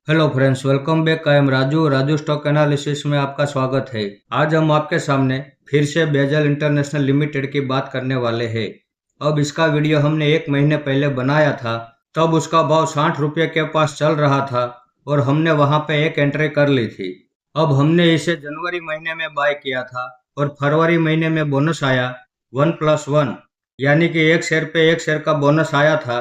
Hello friends, welcome back. I am Raju stock analysis में आपका स्वागत है। आज हम आपके सामने फिर से बेजल इंटरनेशनल लिमिटेड की बात करने वाले हैं। अब इसका वीडियो हमने 1 महीने पहले बनाया था, तब उसका भाव 60 रुपये के पास चल रहा था और हमने वहां पे एक एंट्री कर ली थी। अब हमने इसे जनवरी महीने में बाय किया था और फरवरी महीने में बोनस आया 1+1, यानी कि एक शेयर पे एक शेयर का बोनस आया था।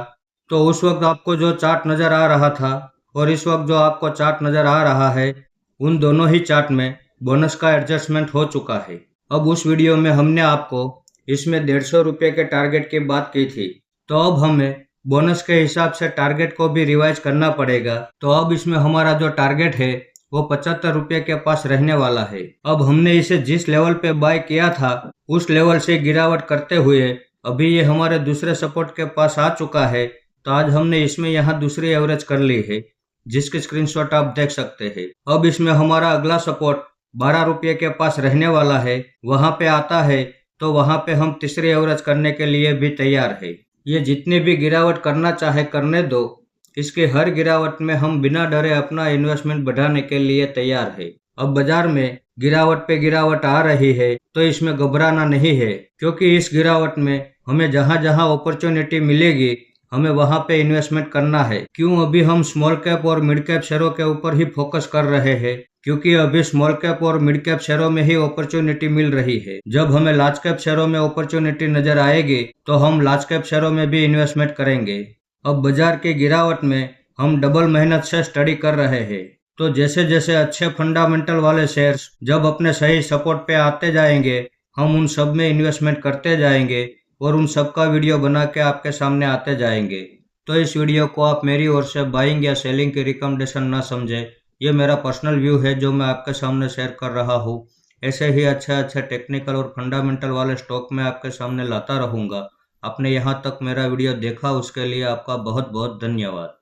तो उस वक्त आपको जो चार्ट नजर आ रहा था और इस वक्त जो आपको चार्ट नजर आ रहा है, उन दोनों ही चार्ट में बोनस का एडजस्टमेंट हो चुका है। अब उस वीडियो में हमने आपको इसमें 150 रुपये के टारगेट की बात की थी, तो अब हमें बोनस के हिसाब से टारगेट को भी रिवाइज करना पड़ेगा। तो अब इसमें हमारा जो टारगेट है वो 75 रुपये के पास रहने वाला है। अब हमने इसे जिस लेवल पे बाय किया था उस लेवल से गिरावट करते हुए अभी ये हमारे दूसरे सपोर्ट के पास आ चुका है। तो आज हमने इसमें यहाँ दूसरी एवरेज कर ली है, जिसकी स्क्रीनशॉट आप देख सकते हैं। अब इसमें हमारा अगला सपोर्ट 12 रुपये के पास रहने वाला है। वहां पे आता है तो वहां पे हम तीसरी एवरेज करने के लिए भी तैयार है। ये जितनी भी गिरावट करना चाहे करने दो, इसके हर गिरावट में हम बिना डरे अपना इन्वेस्टमेंट बढ़ाने के लिए तैयार है। अब बाजार में गिरावट पे गिरावट आ रही है तो इसमें घबराना नहीं है, क्योंकि इस गिरावट में हमें जहां जहां अपॉर्चुनिटी मिलेगी हमें वहां पे इन्वेस्टमेंट करना है। क्यों अभी हम स्मॉल कैप और मिड कैप शेयरों के ऊपर ही फोकस कर रहे हैं? क्योंकि अभी स्मॉल कैप और मिड कैप शेयरों में ही अपॉर्चुनिटी मिल रही है। जब हमें लार्ज कैप शेयरों में अपॉर्चुनिटी नजर आएगी तो हम लार्ज कैप शेयरों में भी इन्वेस्टमेंट करेंगे। अब बाजार की गिरावट में हम डबल मेहनत से स्टडी कर रहे हैं। तो जैसे जैसे अच्छे फंडामेंटल वाले शेयर्स जब अपने सही सपोर्ट पे आते जाएंगे, हम उन सब में इन्वेस्टमेंट करते जाएंगे और उन सब का वीडियो बना के आपके सामने आते जाएंगे। तो इस वीडियो को आप मेरी ओर से बाइंग या सेलिंग की रिकमेंडेशन ना समझे। ये मेरा पर्सनल व्यू है जो मैं आपके सामने शेयर कर रहा हूँ। ऐसे ही अच्छे अच्छे टेक्निकल और फंडामेंटल वाले स्टॉक मैं आपके सामने लाता रहूँगा। आपने यहाँ तक मेरा वीडियो देखा उसके लिए आपका बहुत बहुत धन्यवाद।